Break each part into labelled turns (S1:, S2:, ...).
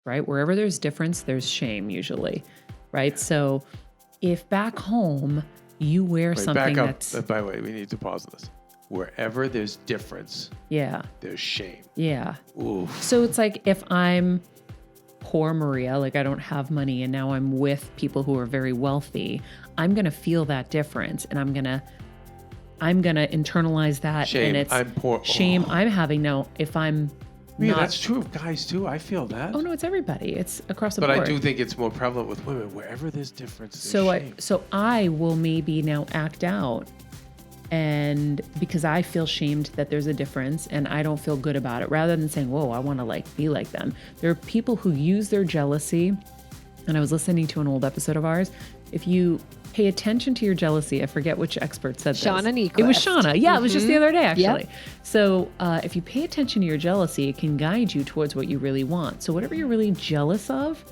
S1: right? Wherever there's difference, there's shame usually, right? So if back home you wear something that's...
S2: By the way, we need to pause this. Wherever there's difference, there's shame.
S1: Yeah.
S2: Oof.
S1: So it's like if I'm poor Maria, like I don't have money and now I'm with people who are very wealthy, I'm going to feel that difference and I'm going to internalize that.
S2: Shame.
S1: And it's
S2: I'm poor.
S1: Shame I'm having now if I'm
S2: Yeah, that's true of guys too. I feel that.
S1: Oh no, it's everybody. It's across the board.
S2: But I do think it's more prevalent with women. Wherever there's difference, there's shame.
S1: So I will maybe now act out, and because I feel shamed that there's a difference and I don't feel good about it, rather than saying, whoa, I want to like be like them. There are people who use their jealousy, and I was listening to an old episode of ours. If you pay attention to your jealousy, I forget which expert said this.
S3: Shauna Niequist.
S1: It was Shauna. Yeah, It was just the other day, actually.
S3: Yep.
S1: So if you pay attention to your jealousy, it can guide you towards what you really want. So whatever you're really jealous of,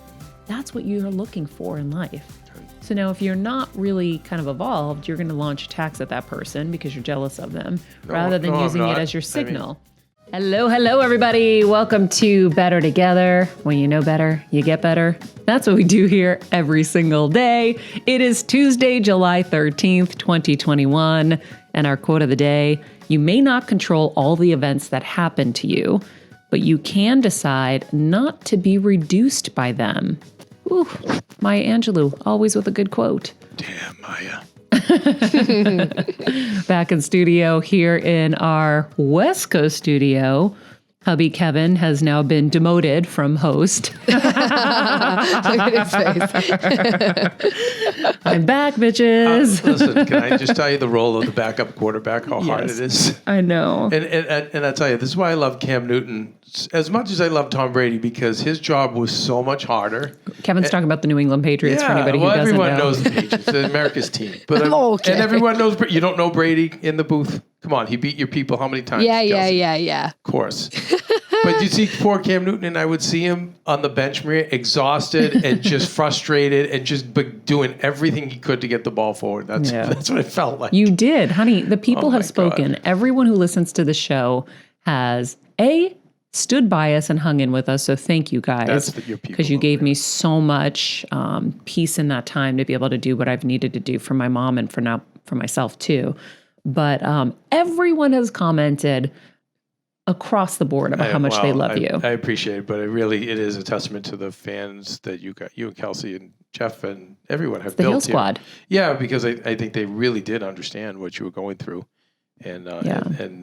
S1: that's what you're looking for in life. So now if you're not really kind of evolved, you're going to launch attacks at that person because you're jealous of them, rather than using it as your signal. Hello, everybody. Welcome to Better Together. When you know better, you get better. That's what we do here every single day. It is Tuesday, July 13th, 2021. And our quote of the day: you may not control all the events that happen to you, but you can decide not to be reduced by them. Ooh, Maya Angelou, always with a good quote.
S2: Damn, Maya.
S1: Back in studio here in our West Coast studio, hubby Kevin has now been demoted from host.
S3: Look at his face.
S1: I'm back, bitches.
S2: Listen, can I just tell you the role of the backup quarterback, how hard it is?
S1: I know.
S2: And I tell you, this is why I love Cam Newton as much as I love Tom Brady, because his job was so much harder.
S1: Kevin's talking about the New England Patriots for anybody who doesn't know.
S2: Everyone knows the Patriots. It's America's team. But
S3: okay.
S2: And everyone knows. You don't know Brady in the booth? Come on, he beat your people how many times?
S3: Yeah.
S2: Of course. But you see poor Cam Newton, and I would see him on the bench, Maria, exhausted and just frustrated and just doing everything he could to get the ball forward. That's what it felt like.
S1: You did, honey. The people have spoken. God. Everyone who listens to the show has, stood by us and hung in with us. So thank you guys, because you gave me so much peace in that time to be able to do what I've needed to do for my mom and for myself too. But everyone has commented across the board about how much they love you.
S2: I appreciate it, but it is a testament to the fans that you and Kelsey and Jeff and everyone have built
S1: the Hill Squad.
S2: Yeah, because I think they really did understand what you were going through, and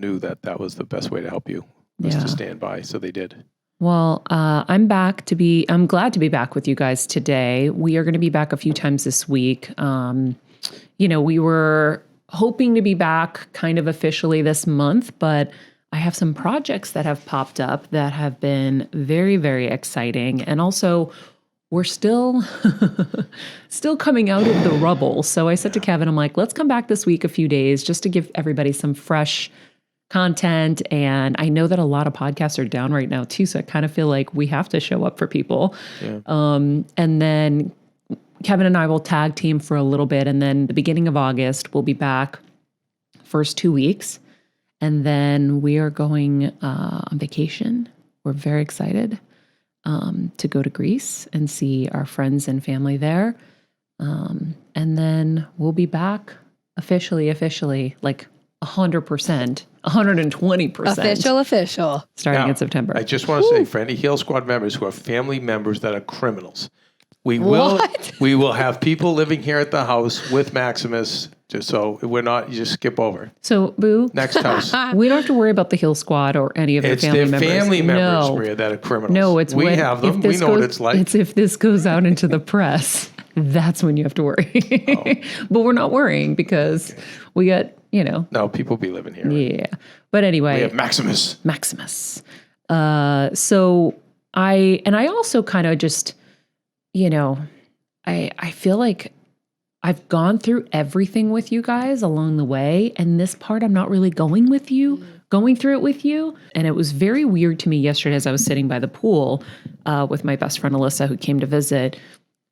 S2: knew that was the best way to help you. Was to stand by, so they did.
S1: Well, I'm glad to be back with you guys today. We are going to be back a few times this week. We were hoping to be back kind of officially this month, but I have some projects that have popped up that have been very, very exciting. And also, we're still coming out of the rubble. So I said to Kevin, I'm like, let's come back this week a few days just to give everybody some fresh content. And I know that a lot of podcasts are down right now too, so I kind of feel like we have to show up for people. Yeah. And then Kevin and I will tag team for a little bit, and then the beginning of August we'll be back first 2 weeks, and then we are going on vacation. We're very excited to go to Greece and see our friends and family there, and then we'll be back officially like 100%, 120%.
S3: Official.
S1: Starting in September.
S2: I just want to say, for any Hill Squad members who are family members that are criminals, we will have people living here at the house with Maximus, just so we're not, you just skip over.
S1: So, Boo.
S2: Next house.
S1: We don't have to worry about the Hill Squad or any of your family members.
S2: It's their family members, Maria, that are criminals.
S1: No, it's
S2: we have them. We know what it's like.
S1: It's if this goes out into the press, that's when you have to worry. But we're not worrying because we got,
S2: No, people be living here.
S1: Yeah. But anyway.
S2: We have Maximus.
S1: So I also kind of just, I feel like I've gone through everything with you guys along the way. And this part, I'm not really going through it with you. And it was very weird to me yesterday as I was sitting by the pool with my best friend, Alyssa, who came to visit.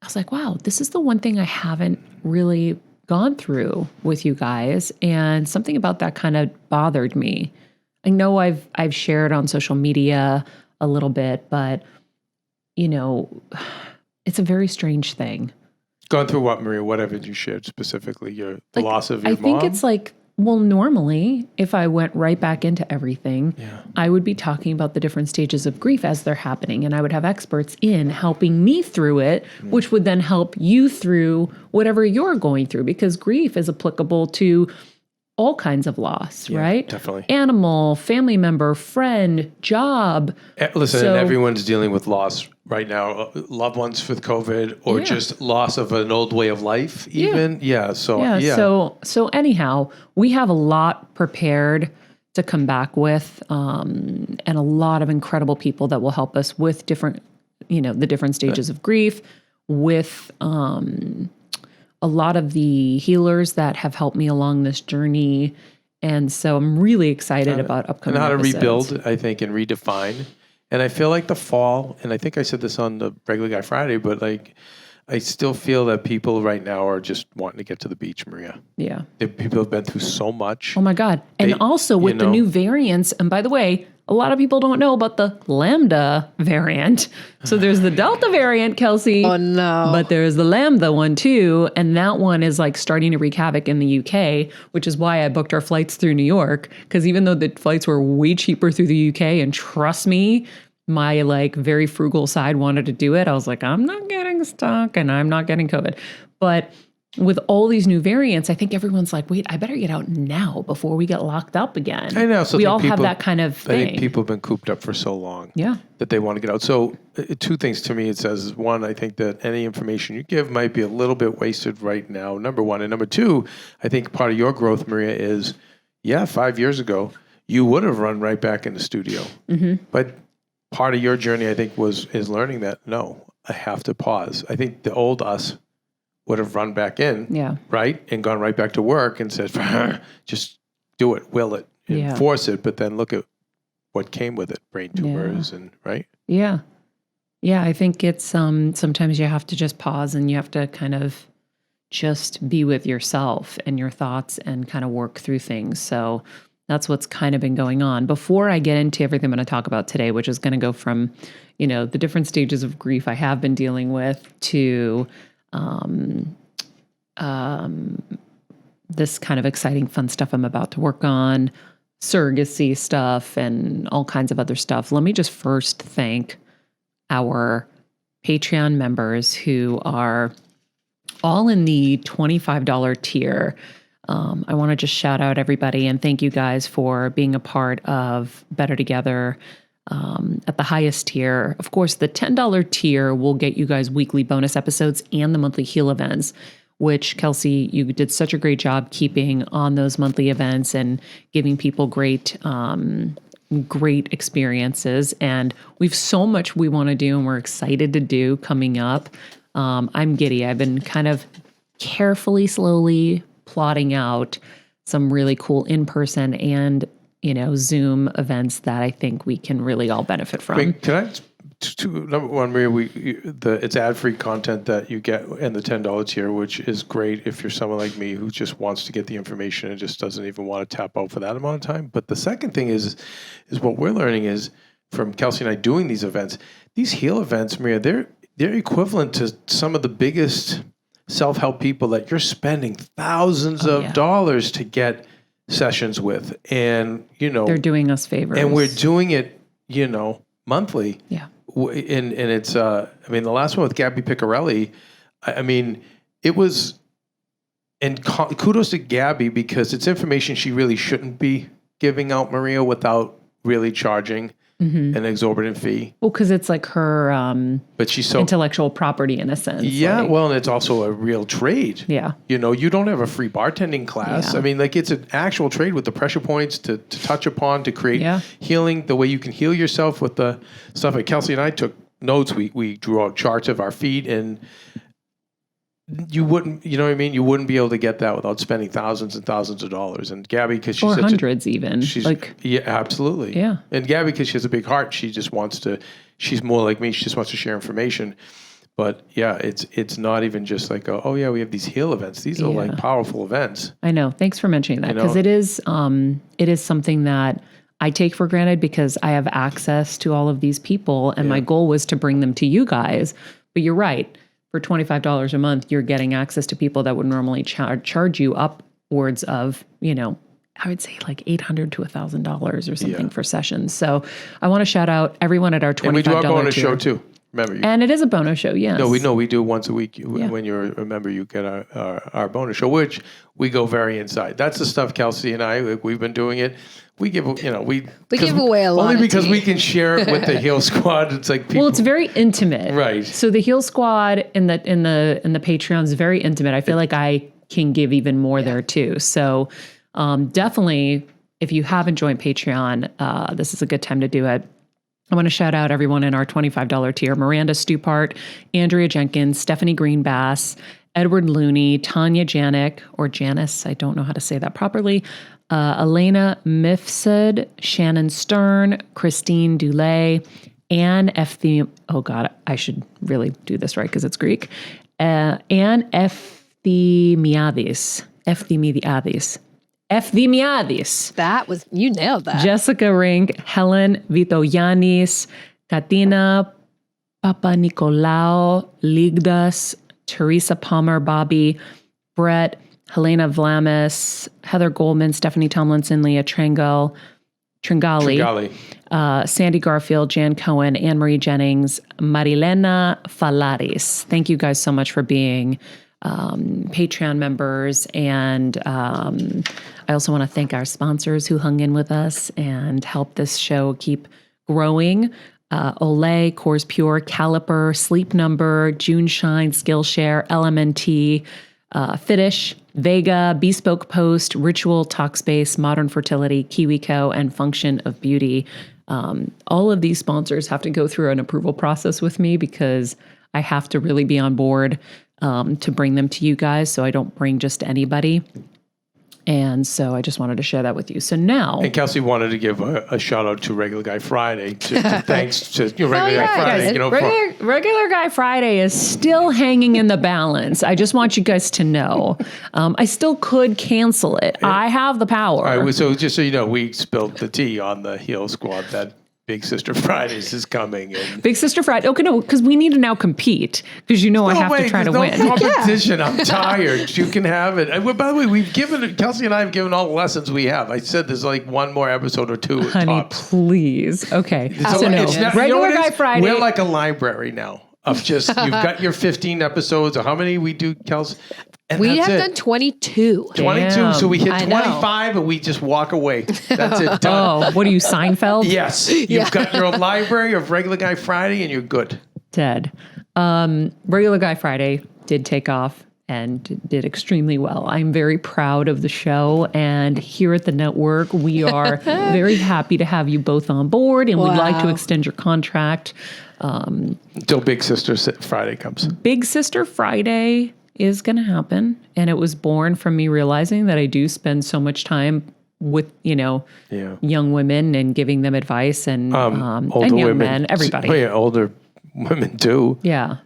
S1: I was like, wow, this is the one thing I haven't really gone through with you guys. And something about that kind of bothered me. I know I've shared on social media a little bit, but you know, it's a very strange thing.
S2: Going through what, Maria? Whatever you shared specifically, the loss of your
S1: I
S2: mom?
S1: think it's like, well, normally, if I went right back into everything, I would be talking about the different stages of grief as they're happening. And I would have experts in helping me through it, which would then help you through whatever you're going through, because grief is applicable to all kinds of loss, right?
S2: Definitely.
S1: Animal, family member, friend, job.
S2: Listen, and everyone's dealing with loss right now. Loved ones with COVID, or just loss of an old way of life, even. So
S1: anyhow, we have a lot prepared to come back with, and a lot of incredible people that will help us with different, the different stages of grief, with a lot of the healers that have helped me along this journey. And so I'm really excited about upcoming
S2: and how
S1: episodes.
S2: to rebuild, I think, and redefine. And I feel like the fall, and I think I said this on the Regular Guy Friday, but like, I still feel that people right now are just wanting to get to the beach, Maria.
S1: Yeah.
S2: People have been through so much.
S1: Oh my God. And also with the new variants, and by the way, a lot of people don't know about the Lambda variant. So there's the Delta variant, Kelsey.
S3: Oh no.
S1: But there's the Lambda one too. And that one is like starting to wreak havoc in the UK, which is why I booked our flights through New York. Because even though the flights were way cheaper through the UK, and trust me, my like very frugal side wanted to do it. I was like, I'm not getting stuck and I'm not getting COVID. But with all these new variants, I think everyone's like, wait, I better get out now before we get locked up again.
S2: I know. So
S1: we all have that kind of thing.
S2: I think people have been cooped up for so long that they want to get out. So two things to me it says is, one, I think that any information you give might be a little bit wasted right now, number one. And number two, I think part of your growth, Maria, is, 5 years ago, you would have run right back in the studio. Mm-hmm. But part of your journey, I think, is learning that, no, I have to pause. I think the old us would have run back in, right, and gone right back to work and said, just do it, will it, and force it. But then look at what came with it, brain tumors and, right?
S1: Yeah. Yeah, I think it's sometimes you have to just pause and you have to kind of just be with yourself and your thoughts and kind of work through things. So that's what's kind of been going on. Before I get into everything I'm going to talk about today, which is going to go from, the different stages of grief I have been dealing with to this kind of exciting, fun stuff I'm about to work on, surrogacy stuff and all kinds of other stuff. Let me just first thank our Patreon members who are all in the $25 tier. I want to just shout out everybody and thank you guys for being a part of Better Together. At the highest tier, of course, the $10 tier will get you guys weekly bonus episodes and the monthly heal events, which, Kelsey, you did such a great job keeping on those monthly events and giving people great experiences. And we've so much we want to do and we're excited to do coming up. I'm giddy. I've been kind of carefully, slowly plotting out some really cool in-person and Zoom events that I think we can really all benefit from.
S2: I mean, can I, number one, Maria, it's ad-free content that you get in the $10 tier, which is great if you're someone like me who just wants to get the information and just doesn't even want to tap out for that amount of time. But the second thing is what we're learning is from Kelsey and I doing these events, these heal events, Maria, they're equivalent to some of the biggest self-help people that you're spending thousands of dollars to get sessions with, and
S1: they're doing us favors,
S2: and we're doing it monthly. And it's the last one with Gabby Piccarelli, it was, and kudos to Gabby, because it's information she really shouldn't be giving out, Maria, without really charging an exorbitant fee.
S1: Well, because it's like her
S2: but she's so
S1: intellectual property in a sense.
S2: Well, and it's also a real trade. You don't have a free bartending class. It's an actual trade with the pressure points to touch upon, to create healing, the way you can heal yourself with the stuff. Like Kelsey and I took notes. We drew out charts of our feet, and you wouldn't, you wouldn't be able to get that without spending thousands and thousands of dollars. And Gabby, because she's
S1: hundreds even.
S2: She's absolutely. Yeah. And Gabby, because she has a big heart, she's more like me. She just wants to share information. But it's not even just like, we have these heal events. These are like powerful events.
S1: I know. Thanks for mentioning that, because it is something that I take for granted because I have access to all of these people, and my goal was to bring them to you guys. But you're right. For $25 a month, you're getting access to people that would normally charge you upwards of, I would say like $800 to $1,000 or something for sessions. So I want to shout out everyone at our $25
S2: And we do our bonus
S1: tier.
S2: show too. Remember,
S1: And it is a bonus show, yes.
S2: No, we do it once a week. When you're a member, you get our bonus show, which we go very inside. That's the stuff Kelsey and I, we've been doing it. We give, we
S3: give away a lot
S2: only
S3: of
S2: because
S3: tea.
S2: we can share it with the Heal Squad. It's like people.
S1: Well, it's very intimate,
S2: Right.
S1: So the Heal Squad in the Patreon is very intimate. I feel like I can give even more there too. So definitely, if you haven't joined Patreon, this is a good time to do it. I want to shout out everyone in our $25 tier: Miranda Stupart, Andrea Jenkins, Stephanie Greenbass, Edward Looney, Tanya Janik, or Janice, I don't know how to say that properly, Elena Mifsud, Shannon Stern, Christine Dulay, Anne oh God, I should really do this right because it's Greek, Anne Efthimiadis.
S3: You nailed that.
S1: Jessica Rink, Helen Vitoyanis, Katina Papanikolaou, Ligdas, Teresa Palmer, Bobby, Brett, Helena Vlamis, Heather Goldman, Stephanie Tomlinson, Leah Tringali, Sandy Garfield, Jan Cohen, Anne-Marie Jennings, Marilena Falaris. Thank you guys so much for being Patreon members. And I also want to thank our sponsors who hung in with us and helped this show keep growing. Olay, Coors Pure, Caliper, Sleep Number, June Shine, Skillshare, LMNT, Fitish, Vega, Bespoke Post, Ritual, Talkspace, Modern Fertility, KiwiCo, and Function of Beauty. All of these sponsors have to go through an approval process with me because I have to really be on board to bring them to you guys, so I don't bring just anybody. And so I just wanted to share that with you. So now...
S2: And Kelsey wanted to give a shout out to Regular Guy Friday. Thanks to Regular Guy Friday.
S1: Guys, Regular Guy Friday is still hanging in the balance. I just want you guys to know. I still could cancel it. I have the power.
S2: All right, so just so you know, we spilled the tea on the Heal Squad that Big Sister Fridays is coming. And
S1: Big Sister Friday. Okay, no, because we need to now compete. Because I have to try to win.
S2: No competition. I'm tired. You can have it. By the way, Kelsey and I have given all the lessons we have. I said there's like one more episode or two.
S1: Honey,
S2: tops.
S1: Please. Okay.
S2: So
S1: no. Regular Guy Friday.
S2: We're like a library now of just, you've got your 15 episodes, or how many we do, Kelsey? And
S3: we have done 22.
S2: 22,
S1: Damn.
S2: so we hit 25 and we just walk away. That's it, done.
S1: Oh, what are you, Seinfeld?
S2: Yes. You've got your library of Regular Guy Friday and you're good.
S1: Dead. Regular Guy Friday did take off and did extremely well. I'm very proud of the show. And here at the network, we are very happy to have you both on board. And we'd like to extend your contract.
S2: Until Big Sister Friday comes.
S1: Big Sister Friday is going to happen. And it was born from me realizing that I do spend so much time with, young women and giving them advice and young
S2: women.
S1: men, everybody.
S2: Oh, yeah, older women too.
S1: Yeah.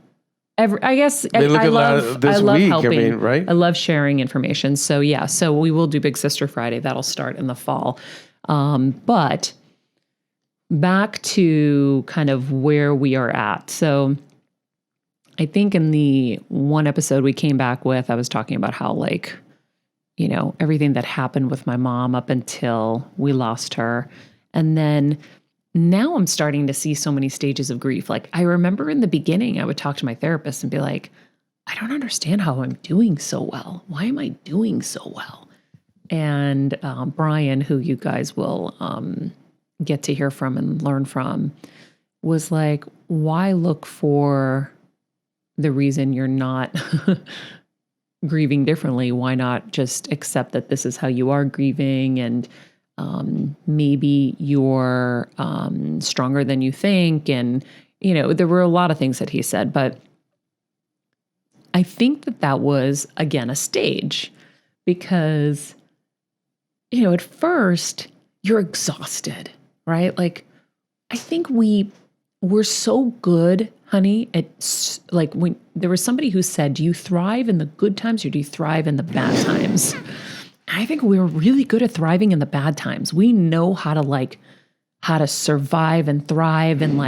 S1: I guess I love helping.
S2: Right?
S1: I love sharing information. So yeah, so we will do Big Sister Friday. That'll start in the fall. But back to kind of where we are at. So I think in the one episode we came back with, I was talking about how everything that happened with my mom up until we lost her. And then now I'm starting to see so many stages of grief. Like I remember in the beginning, I would talk to my therapist and be like, I don't understand how I'm doing so well. Why am I doing so well? And Brian, who you guys will get to hear from and learn from, was like, why look for the reason you're not grieving differently? Why not just accept that this is how you are grieving, and maybe you're stronger than you think? And, there were a lot of things that he said, but I think that was, again, a stage because, at first you're exhausted, right? Like, I think we're so good, honey, it's like when there was somebody who said, do you thrive in the good times or do you thrive in the bad times? I think we're really good at thriving in the bad times. We know how to survive and thrive and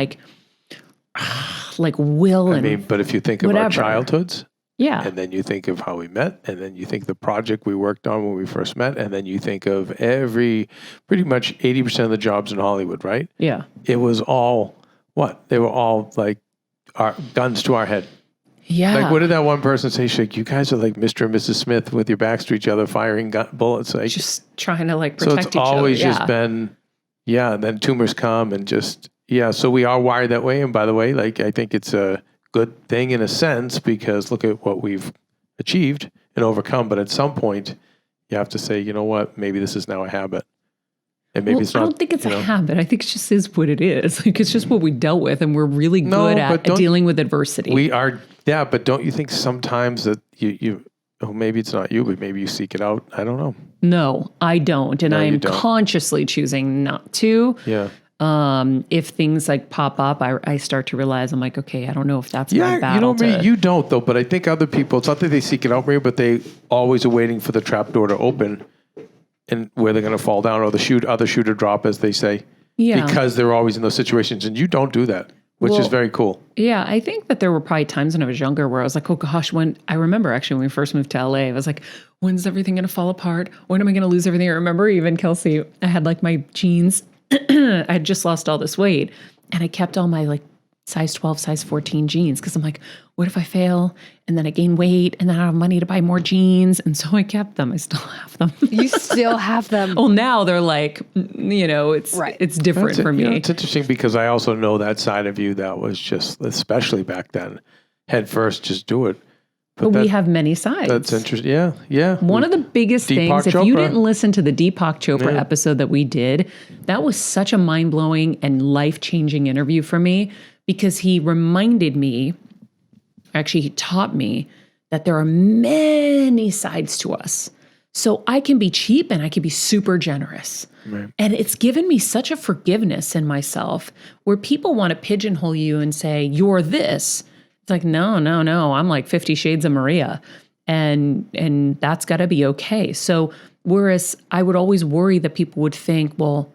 S2: but if you think of our childhoods,
S1: yeah,
S2: and then you think of how we met, and then you think the project we worked on when we first met, and then you think of pretty much 80% of the jobs in Hollywood, right?
S1: Yeah.
S2: It was all what? They were all like our guns to our head.
S1: Yeah.
S2: Like, what did that one person say? She's like, you guys are like Mr. and Mrs. Smith with your backs to each other, firing bullets. Like,
S1: just trying to protect each
S2: other.
S1: other.
S2: So it's always just been, and then tumors come and just, so we are wired that way. And by the way, I think it's a good thing in a sense, because look at what we've achieved and overcome. But at some point, you have to say, you know what, maybe this is now a habit. And maybe it's not.
S1: I don't think it's a habit. I think it just is what it is. It's just what we dealt with, and we're really good at dealing with adversity.
S2: We are, but don't you think sometimes that you maybe it's not you, but maybe you seek it out? I don't know.
S1: No, I don't, and I am consciously choosing not to.
S2: Yeah.
S1: If things pop up, I start to realize I'm like, okay, I don't know if that's my battle.
S2: You don't though, but I think other people. It's not that they seek it out, Maria, but they always are waiting for the trap door to open. And where they're going to fall down, or the other shoe to drop, as they say. Yeah. Because they're always in those situations, and you don't do that, which is very cool.
S1: Yeah, I think that there were probably times when I was younger where I was like, oh gosh, I remember actually when we first moved to LA, I was like, when's everything going to fall apart? When am I going to lose everything? I remember even Kelsey, I had my jeans, I had just lost all this weight, and I kept all my size 12, size 14 jeans, because I'm like, what if I fail and then I gain weight and then I don't have money to buy more jeans? And so I kept them. I still have them.
S3: You still have them?
S1: Well, now they're it's different for me.
S2: It's interesting because I also know that side of you that was just, especially back then, head first, just do it.
S1: But we have many sides.
S2: That's interesting. Yeah.
S1: One of the biggest things, if you didn't listen to the Deepak Chopra episode that we did, that was such a mind-blowing and life-changing interview for me, because he reminded me, actually he taught me, that there are many sides to us. So I can be cheap and I can be super generous. Right. And it's given me such a forgiveness in myself, where people want to pigeonhole you and say, you're this. It's like, no, I'm 50 Shades of Maria. And that's got to be okay. So whereas I would always worry that people would think, well,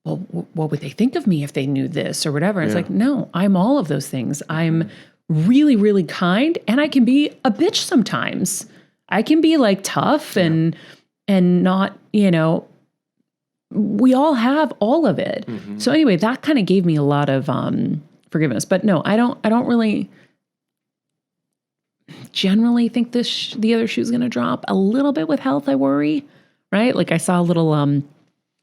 S1: what would they think of me if they knew this or whatever? It's like, no, I'm all of those things. I'm really, really kind, and I can be a bitch sometimes. I can be tough and not, we all have all of it. Mm-hmm. So anyway, that kind of gave me a lot of forgiveness. But no, I don't really generally think the other shoe's going to drop. A little bit with health, I worry, right? I saw a little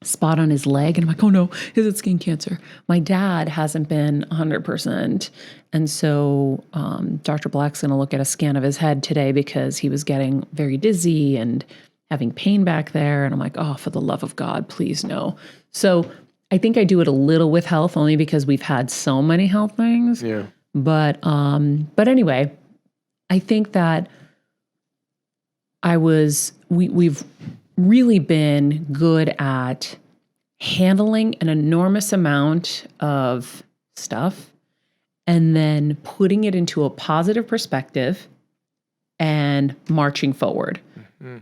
S1: spot on his leg, and I'm like, oh no, is it skin cancer? My dad hasn't been 100%. And so Dr. Black's going to look at a scan of his head today, because he was getting very dizzy and having pain back there. And I'm like, oh, for the love of God, please no. So I think I do it a little with health, only because we've had so many health things.
S2: Yeah.
S1: But anyway, I think that we've really been good at handling an enormous amount of stuff and then putting it into a positive perspective and marching forward. Mm-hmm.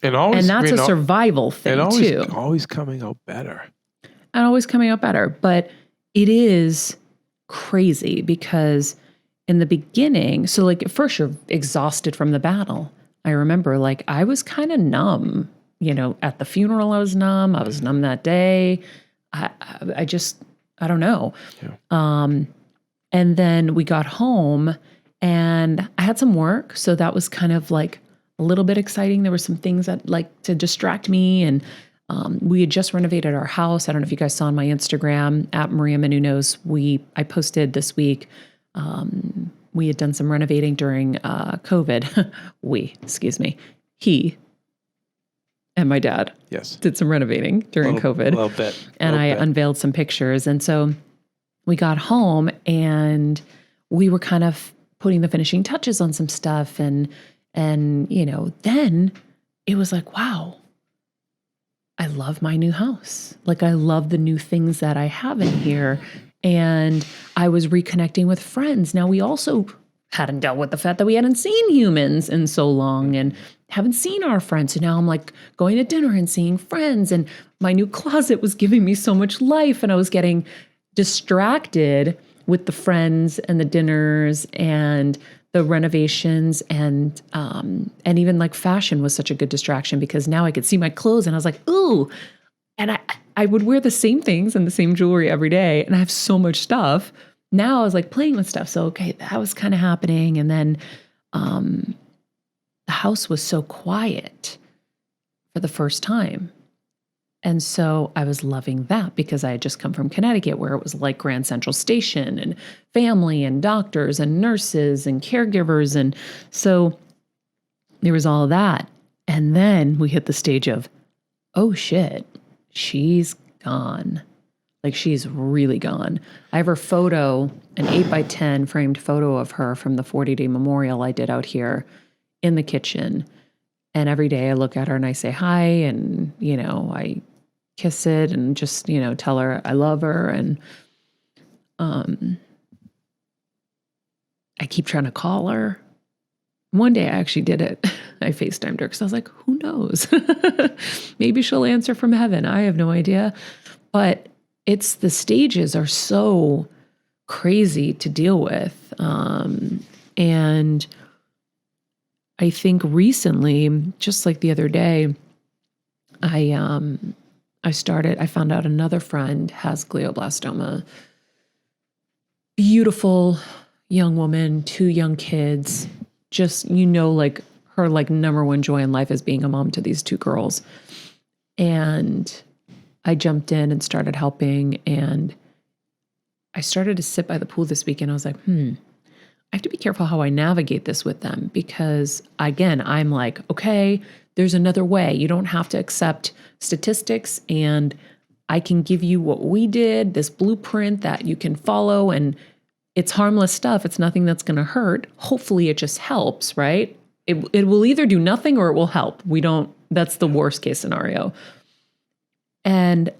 S1: And that's a survival thing too.
S2: Always coming out better.
S1: And always coming out better. But it is crazy, because in the beginning, so at first you're exhausted from the battle. I remember I was kind of numb, at the funeral I was numb. I was numb that day. I don't know. Yeah. And then we got home and I had some work. So that was kind of a little bit exciting. There were some things that to distract me. And we had just renovated our house. I don't know if you guys saw on my Instagram at Maria Menounos. I posted this week, we had done some renovating during COVID. He and my dad did some renovating during COVID.
S2: A little bit.
S1: And I unveiled some pictures. And so we got home and we were kind of putting the finishing touches on some stuff. And then it was wow, I love my new house. I love the new things that I have in here. And I was reconnecting with friends. Now, we also hadn't dealt with the fact that we hadn't seen humans in so long and haven't seen our friends. So now I'm like going to dinner and seeing friends, and my new closet was giving me so much life, and I was getting distracted with the friends and the dinners and the renovations, and even like fashion was such a good distraction because now I could see my clothes and I was like, ooh, and I would wear the same things and the same jewelry every day, and I have so much stuff. Now I was like playing with stuff. So, okay, that was kind of happening. And then the house was so quiet for the first time. And so I was loving that because I had just come from Connecticut where it was like Grand Central Station and family and doctors and nurses and caregivers. And so there was all of that. And then we hit the stage of, oh shit, she's gone. Like she's really gone. I have her photo, an 8x10 framed photo of her from the 40-day memorial I did out here in the kitchen. And every day I look at her and I say hi, and, I kiss it and just, tell her I love her. And I keep trying to call her. One day I actually did it. I FaceTimed her because I was like, who knows? Maybe she'll answer from heaven. I have no idea. But the stages are so crazy to deal with. And I think recently, just like the other day, I found out another friend has glioblastoma. Beautiful young woman, 2 young kids. Just, like her number one joy in life is being a mom to these 2 girls. And I jumped in and started helping, and I started to sit by the pool this weekend. I was like, I have to be careful how I navigate this with them because, again, I'm like, okay, there's another way. You don't have to accept statistics, and I can give you what we did, this blueprint that you can follow, and it's harmless stuff. It's nothing that's going to hurt. Hopefully it just helps, right? It will either do nothing or it will help. That's the worst case scenario. And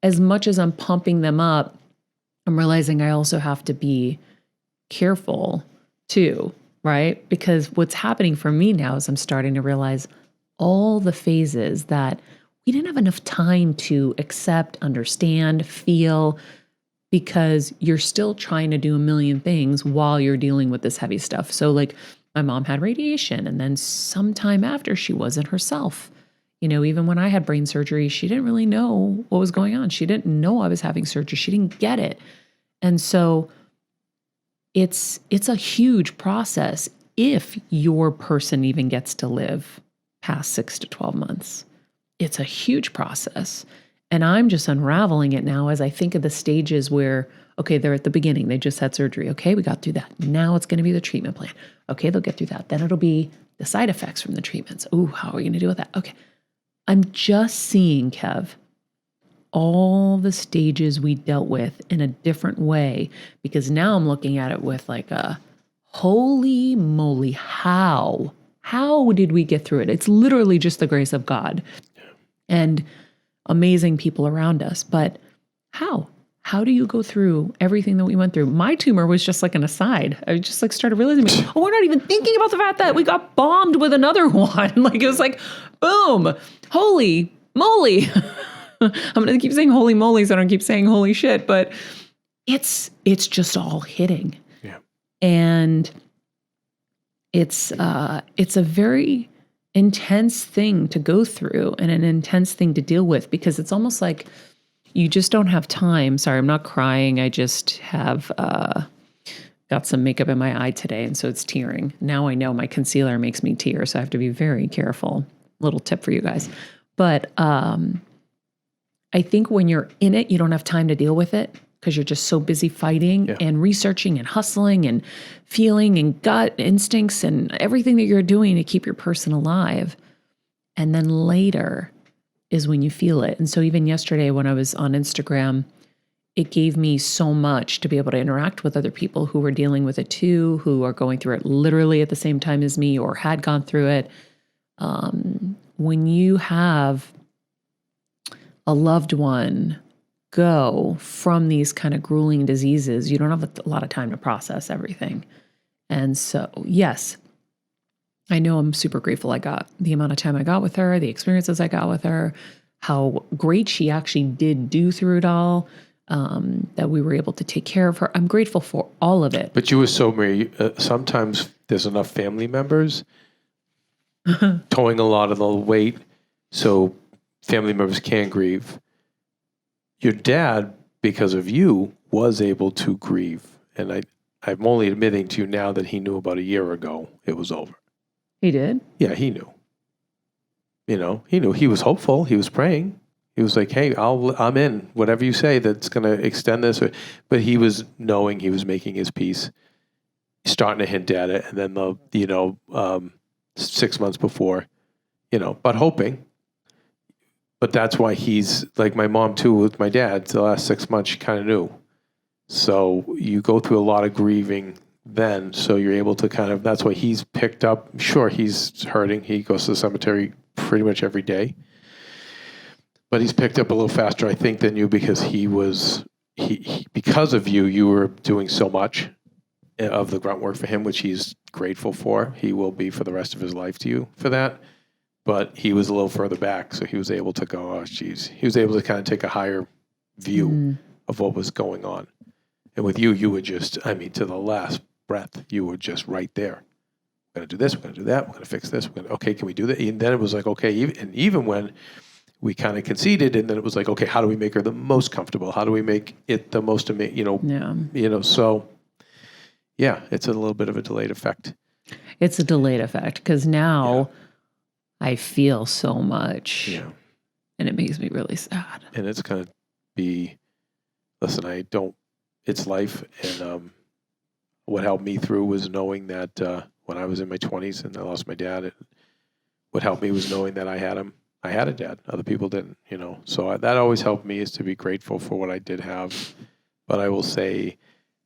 S1: as much as I'm pumping them up, I'm realizing I also have to be careful too, right? Because what's happening for me now is I'm starting to realize all the phases that we didn't have enough time to accept, understand, feel, because you're still trying to do a million things while you're dealing with this heavy stuff. So like my mom had radiation, and then sometime after she wasn't herself. Even when I had brain surgery, she didn't really know what was going on. She didn't know I was having surgery. She didn't get it. And so it's a huge process if your person even gets to live past 6 to 12 months. It's a huge process. And I'm just unraveling it now as I think of the stages where, okay, they're at the beginning. They just had surgery. Okay, we got through that. Now it's going to be the treatment plan. Okay, they'll get through that. Then it'll be the side effects from the treatments. Ooh, how are we going to deal with that? Okay. I'm just seeing, Kev, all the stages we dealt with in a different way, because now I'm looking at it with like a holy moly, how did we get through it? It's literally just the grace of God and amazing people around us. But how do you go through everything that we went through? My tumor was just like an aside. I just like started realizing, we're not even thinking about the fact that we got bombed with another one. Like it was like, boom, holy moly. I'm going to keep saying holy moly so I don't keep saying holy shit, but it's just all hitting.
S2: Yeah.
S1: And it's a very intense thing to go through and an intense thing to deal with, because it's almost like you just don't have time. Sorry, I'm not crying. I just have got some makeup in my eye today, and so it's tearing. Now I know my concealer makes me tear, so I have to be very careful. Little tip for you guys. But I think when you're in it, you don't have time to deal with it because you're just so busy fighting and researching and hustling and feeling and gut instincts and everything that you're doing to keep your person alive. And then later is when you feel it. And so even yesterday when I was on Instagram, it gave me so much to be able to interact with other people who were dealing with it too, who are going through it literally at the same time as me or had gone through it. When you have a loved one go from these kind of grueling diseases, you don't have a lot of time to process everything. And so, yes, I know I'm super grateful I got the amount of time I got with her, the experiences I got with her, how great she actually did do through it all, that we were able to take care of her. I'm grateful for all of it.
S2: But you were so Mary. Sometimes there's enough family members towing a lot of the weight, so family members can grieve. Your dad, because of you, was able to grieve. And I'm only admitting to you now that he knew about a year ago it was over.
S1: He did?
S2: Yeah, he knew. He knew. He was hopeful. He was praying. He was like, hey, I'm in. Whatever you say that's going to extend this. But he was knowing, he was making his peace, starting to hint at it. And then 6 months before, but hoping. But that's why he's like my mom too with my dad. The last 6 months, she kind of knew. So you go through a lot of grieving then. So you're able to that's why he's picked up. Sure, he's hurting. He goes to the cemetery pretty much every day. But he's picked up a little faster, I think, than you because because of you were doing so much of the grunt work for him, which he's grateful for. He will be for the rest of his life to you for that. But he was a little further back, so he was able to go, oh, geez. He was able to kind of take a higher view of what was going on. And with you were just, to the last breath, you were just right there. We're going to do this, we're going to do that, we're going to fix this. Okay, can we do that? And then it was like, okay, even when we kind of conceded, and then it was like, okay, how do we make her the most comfortable? How do we make it the most, so yeah, it's a little bit of a delayed effect.
S1: It's a delayed effect because now I feel so much and it makes me really sad.
S2: And it's going to be, listen, it's life. And what helped me through was knowing that when I was in my 20s and I lost my dad, what helped me was knowing that I had him. I had a dad. Other people didn't, So that always helped me, is to be grateful for what I did have. But I will say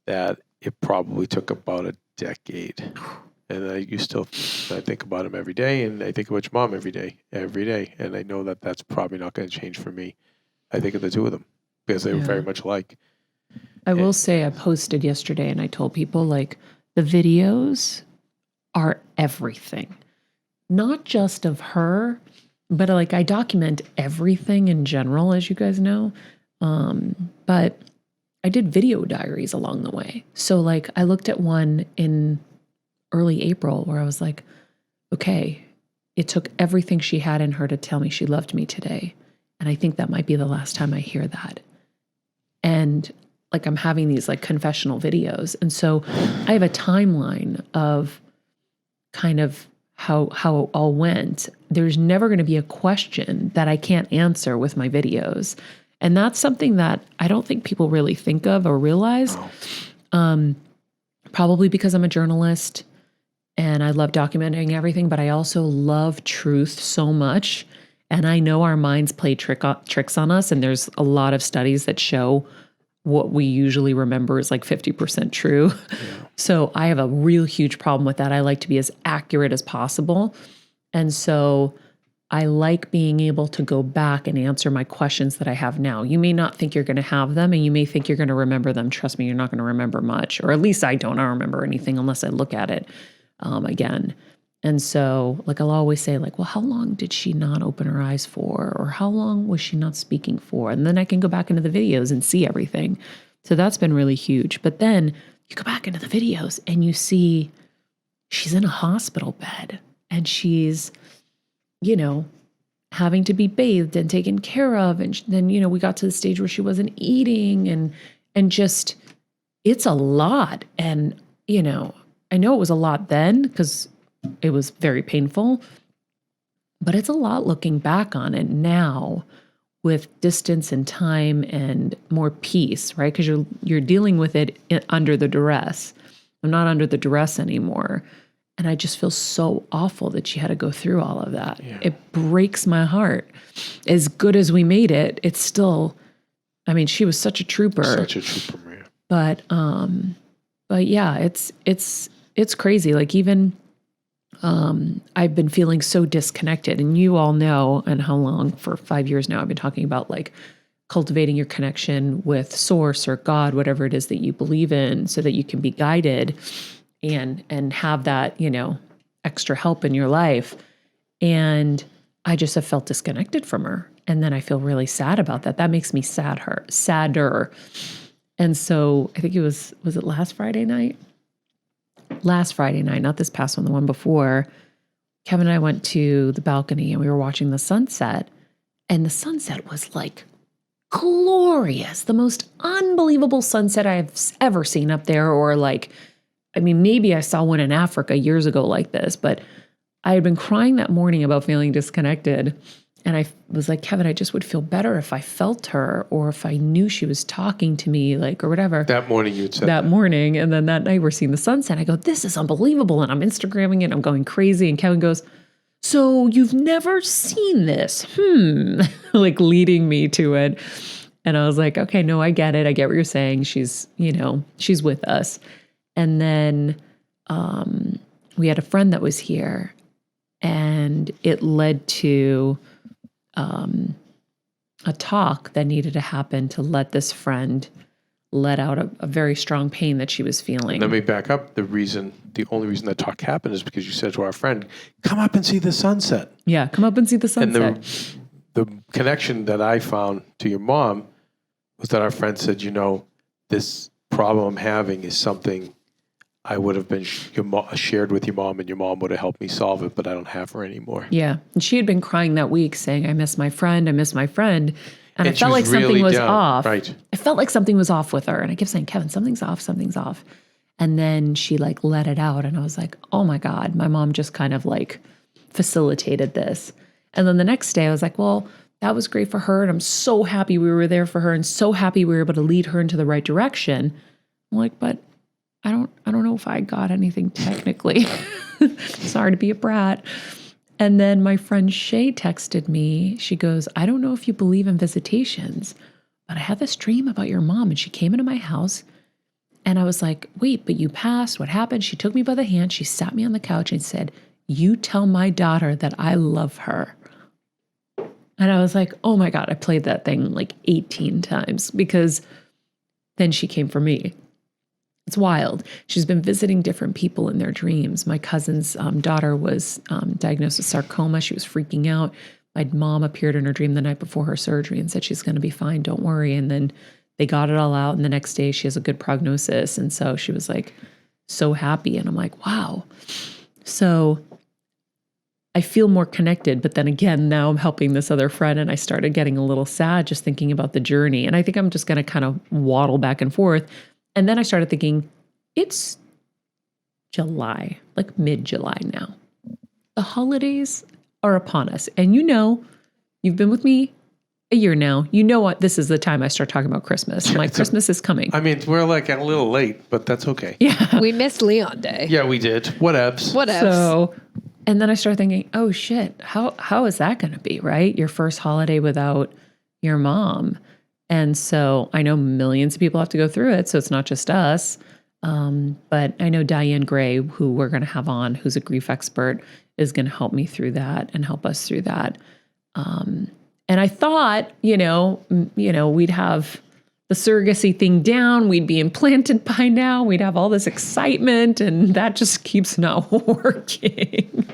S2: that it probably took about a decade. And I think about him every day, and I think about your mom every day. And I know that that's probably not going to change for me. I think of the two of them because they were very much alike.
S1: I will say I posted yesterday and I told people, like, the videos are everything. Not just of her, but like I document everything in general, as you guys know. But I did video diaries along the way. So like I looked at one in early April where I was like, okay, it took everything she had in her to tell me she loved me today. And I think that might be the last time I hear that. And like I'm having these like confessional videos. And so I have a timeline of kind of how it all went. There's never going to be a question that I can't answer with my videos. And that's something that I don't think people really think of or realize. Probably because I'm a journalist and I love documenting everything, but I also love truth so much. And I know our minds play tricks on us. And there's a lot of studies that show what we usually remember is like 50% true. Yeah. So I have a real huge problem with that. I like to be as accurate as possible. And so I like being able to go back and answer my questions that I have now. You may not think you're going to have them, and you may think you're going to remember them. Trust me, you're not going to remember much, or at least I don't remember anything unless I look at it again. And so like I'll always say like, well, how long did she not open her eyes for? Or how long was she not speaking for? And then I can go back into the videos and see everything. So that's been really huge. But then you go back into the videos and you see she's in a hospital bed and she's, having to be bathed and taken care of. And then, we got to the stage where she wasn't eating and just, it's a lot. And, I know it was a lot then because it was very painful, but it's a lot looking back on it now with distance and time and more peace, right? Because you're dealing with it under the duress. I'm not under the duress anymore. And I just feel so awful that she had to go through all of that. Yeah. It breaks my heart. As good as we made it, it's still, she was such a trooper.
S2: Such a trooper, Maria.
S1: But yeah, it's crazy. Like even, I've been feeling so disconnected, and you all know, and how long, for 5 years now, I've been talking about like cultivating your connection with source or God, whatever it is that you believe in, so that you can be guided. and have that, extra help in your life. And I just have felt disconnected from her. And then I feel really sad about that. That makes me sadder. And so I think was it last Friday night? Last Friday night, not this past one, the one before, Kevin and I went to the balcony and we were watching the sunset. And the sunset was like glorious, the most unbelievable sunset I've ever seen up there. Or maybe I saw one in Africa years ago like this, but I had been crying that morning about feeling disconnected. And I was like, Kevin, I just would feel better if I felt her or if I knew she was talking to me, or whatever.
S2: That morning you'd said
S1: that morning. And then that night we're seeing the sunset. I go, this is unbelievable. And I'm Instagramming it. I'm going crazy. And Kevin goes, so you've never seen this? Leading me to it. And I was like, okay, no, I get it. I get what you're saying. She's with us. And then we had a friend that was here, and it led to a talk that needed to happen to let this friend let out a very strong pain that she was feeling.
S2: Let me back up. The only reason that talk happened is because you said to our friend, come up and see the sunset.
S1: Yeah, come up and see the sunset.
S2: And the connection that I found to your mom was that our friend said, this problem I'm having is something I would have been shared with your mom, and your mom would have helped me solve it, but I don't have her anymore.
S1: Yeah. And she had been crying that week saying, I miss my friend. And I felt like
S2: really
S1: something was
S2: down.
S1: off.
S2: Right.
S1: I felt like something was off with her. And I kept saying, Kevin, something's off. And then she let it out. And I was like, oh my God, my mom just kind of facilitated this. And then the next day I was like, well, that was great for her. And I'm so happy we were there for her and so happy we were able to lead her into the right direction. I'm like, but I don't know if I got anything technically. Sorry to be a brat. And then my friend Shay texted me. She goes, I don't know if you believe in visitations, but I had this dream about your mom and she came into my house. And I was like, wait, but you passed. What happened? She took me by the hand. She sat me on the couch and said, you tell my daughter that I love her. And I was like, oh my God, I played that thing 18 times because then she came for me. It's wild. She's been visiting different people in their dreams. My cousin's daughter was diagnosed with sarcoma. She was freaking out. My mom appeared in her dream the night before her surgery and said, she's going to be fine. Don't worry. And then they got it all out. And the next day she has a good prognosis. And so she was so happy. And I'm like, wow. So I feel more connected. But then again, now I'm helping this other friend and I started getting a little sad just thinking about the journey. And I think I'm just going to kind of waddle back and forth. And then I started thinking, it's July, mid-July now. The holidays are upon us. And you've been with me a year now. You know what? This is the time I start talking about Christmas. I'm like, Christmas is coming.
S2: I mean, we're a little late, but that's okay.
S1: Yeah.
S3: We missed Leon Day.
S2: Yeah, we did. Whatevs.
S1: So, and then I started thinking, oh shit, how is that going to be, right? Your first holiday without your mom. And so I know millions of people have to go through it. So it's not just us. But I know Diane Gray, who we're going to have on, who's a grief expert, is going to help me through that and help us through that. And I thought, we'd have the surrogacy thing down. We'd be implanted by now. We'd have all this excitement, and that just keeps not working.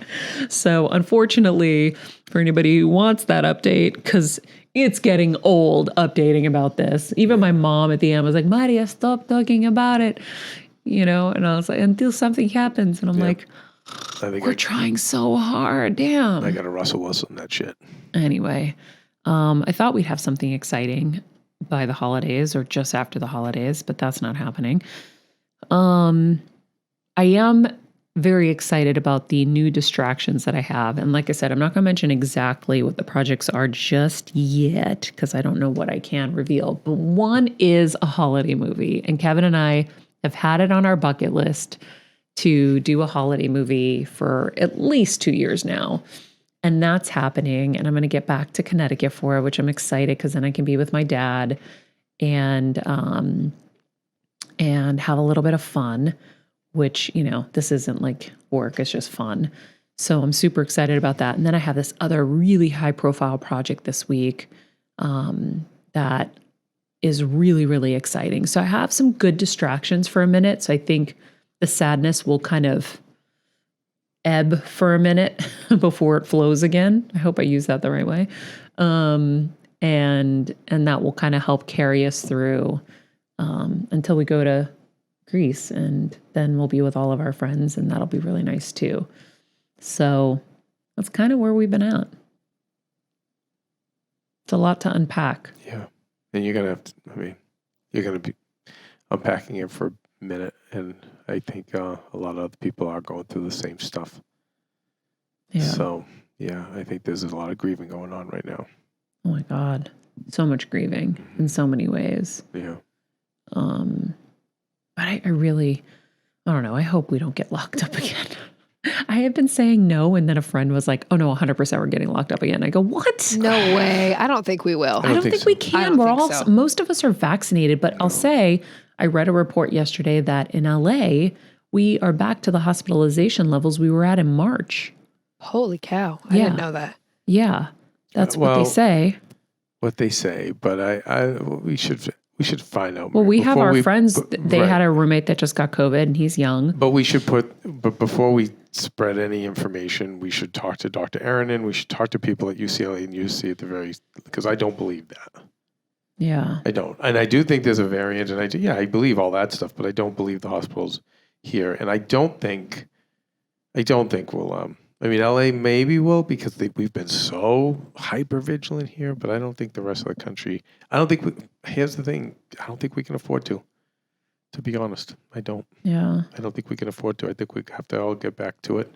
S1: So unfortunately, for anybody who wants that update, because it's getting old updating about this. Even my mom at the end was like, Maria, stop talking about it. And I was like, until something happens. And I'm like, we're trying so hard. Damn.
S2: I got to Russell Wilson that shit.
S1: Anyway, I thought we'd have something exciting by the holidays or just after the holidays, but that's not happening. I am very excited about the new distractions that I have. And like I said, I'm not going to mention exactly what the projects are just yet because I don't know what I can reveal. But one is a holiday movie. And Kevin and I have had it on our bucket list to do a holiday movie for at least 2 years now. And that's happening. And I'm going to get back to Connecticut for it, which I'm excited because then I can be with my dad and have a little bit of fun. Which, this isn't work, it's just fun. So I'm super excited about that. And then I have this other really high profile project this week that is really, really exciting. So I have some good distractions for a minute. So I think the sadness will kind of ebb for a minute before it flows again. I hope I use that the right way. And that will kind of help carry us through until we go to Greece, and then we'll be with all of our friends, and that'll be really nice too. So that's kind of where we've been at. It's a lot to unpack.
S2: Yeah. And you're going to be unpacking it for a minute. And I think a lot of other people are going through the same stuff. Yeah. So, yeah, I think there's a lot of grieving going on right now.
S1: Oh my God. So much grieving in so many ways.
S2: Yeah.
S1: But I really, I don't know. I hope we don't get locked up again. I have been saying no, and then a friend was like, "Oh no, 100% we're getting locked up again." I go, "What?
S3: No way. I don't think we will.
S1: I don't think we can. We're all most of us are vaccinated, but I'll say I read a report yesterday that in LA we are back to the hospitalization levels we were at in March.
S3: Holy cow! I didn't know that.
S1: Yeah, that's what they say.
S2: What they say, but we should find out.
S1: Well, we have our friends. They had a roommate that just got COVID, and he's young.
S2: But but before we spread any information, we should talk to Dr. Aronin. We should talk to people at UCLA and UC because I don't believe that.
S1: Yeah.
S2: I don't. And I do think there's a variant, and I believe all that stuff, but I don't believe the hospitals here. And I don't think we'll, LA maybe will, because we've been so hyper vigilant here, but I don't think the rest of the country, here's the thing, I don't think we can afford to be honest. I don't.
S1: Yeah.
S2: I don't think we can afford to. I think we have to all get back to it,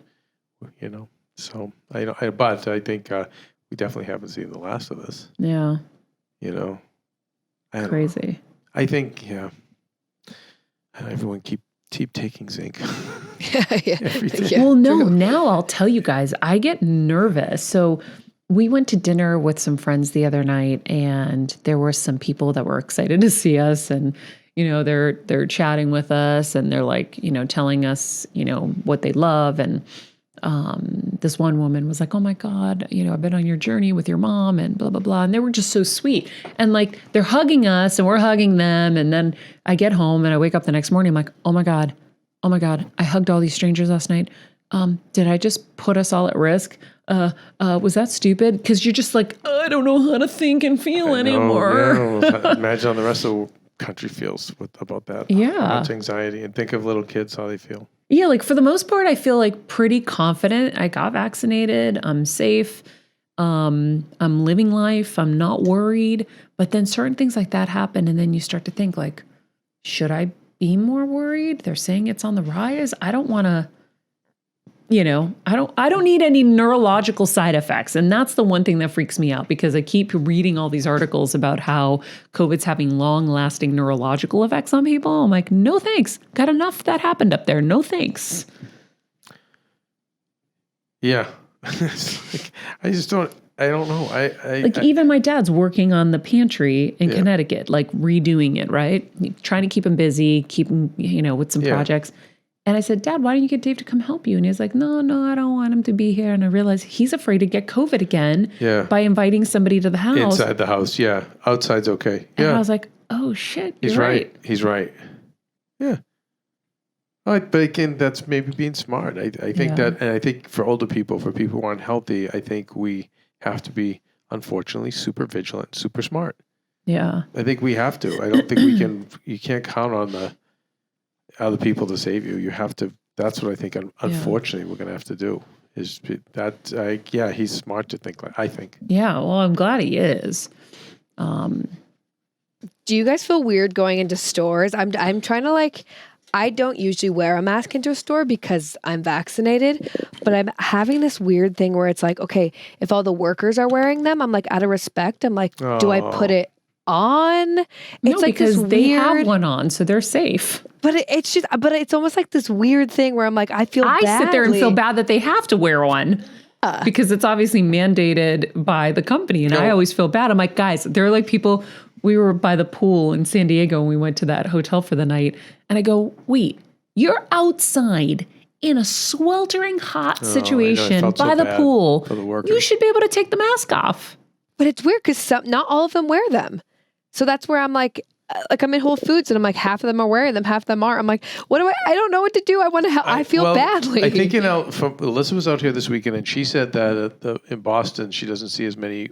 S2: So but I think we definitely haven't seen the last of this.
S1: Yeah.
S2: Crazy. I think, everyone keep taking zinc.
S3: Yeah.
S1: Well, no, now I'll tell you guys, I get nervous. So we went to dinner with some friends the other night, and there were some people that were excited to see us, and they're chatting with us, and they're like, telling us, what they love. And this one woman was like, "Oh my God, I've been on your journey with your mom," and blah, blah, blah. And they were just so sweet. And like, they're hugging us and we're hugging them. And then I get home and I wake up the next morning. I'm like, oh my God, I hugged all these strangers last night. Did I just put us all at risk? Was that stupid? Because you're just like, I don't know how to think and feel anymore.
S2: Yeah. Imagine how the rest of the country feels about that.
S1: Yeah.
S2: Much anxiety. And think of little kids, how they feel.
S1: Yeah, like for the most part, I feel like pretty confident. I got vaccinated. I'm safe. I'm living life. I'm not worried. But then certain things like that happen, and then you start to think like, should I be more worried? They're saying it's on the rise. I don't want to, I don't need any neurological side effects. And that's the one thing that freaks me out, because I keep reading all these articles about how COVID's having long-lasting neurological effects on people. I'm like, no thanks. Got enough that happened up there. No thanks.
S2: Yeah. I just don't know.
S1: Even my dad's working on the pantry in Connecticut, like redoing it, right? Trying to keep him busy, keep him, with some projects. And I said, "Dad, why don't you get Dave to come help you?" And he's like, no, I don't want him to be here. And I realized he's afraid to get COVID again by inviting somebody to the house.
S2: Inside the house, yeah. Outside's okay.
S1: And I was like, oh, shit,
S2: He's right. He's right. Yeah. All right, but again, that's maybe being smart. I think that, and I think for older people, for people who aren't healthy, I think we have to be, unfortunately, super vigilant, super smart.
S1: Yeah.
S2: I think we have to. I don't think you can't count on the other people to save you. You have to. That's what I think. Unfortunately, we're going to have to do. Is that? He's smart to think like I think.
S1: Yeah. Well, I'm glad he is.
S3: Do you guys feel weird going into stores? I'm trying to I don't usually wear a mask into a store because I'm vaccinated, but I'm having this weird thing where it's like, okay, if all the workers are wearing them, I'm like, out of respect, I'm like, do I put it on?
S1: It's like because they have one on, so they're safe.
S3: But it's almost like this weird thing where I'm like, I sit there and
S1: feel bad that they have to wear one because it's obviously mandated by the company. And I always feel bad. I'm like, guys, there are like people, we were by the pool in San Diego and we went to that hotel for the night. And I go, wait, you're outside in a sweltering hot situation by the pool. You should be able to take the mask off.
S3: But it's weird because not all of them wear them. So that's where I'm like, like I'm in Whole Foods and I'm like, half of them are wearing them, half of them aren't. I'm like, what do I don't know what to do. I want to help. I feel badly.
S2: I think, Alyssa was out here this weekend and she said that in Boston, she doesn't see as many